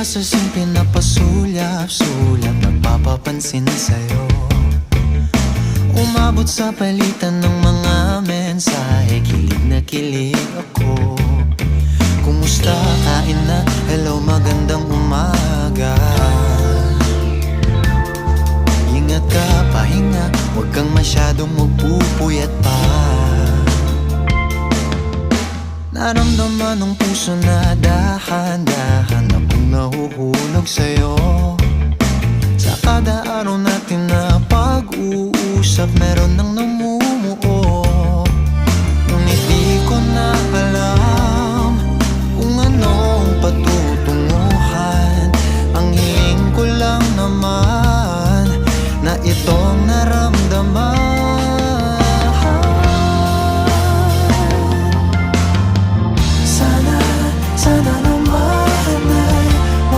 Sa simple na pasulyap-sulyap, nagpapapansin sa'yo. Umabot sa palitan ng mga mensahe, kilig na kilig ako. Kumusta, kain na, hello, magandang umaga. Ingat ka, pahinga, huwag kang masyadong magpupuyat pa. Naramdaman ng puso na dahan-dahan akong nahuhulog sa'yo.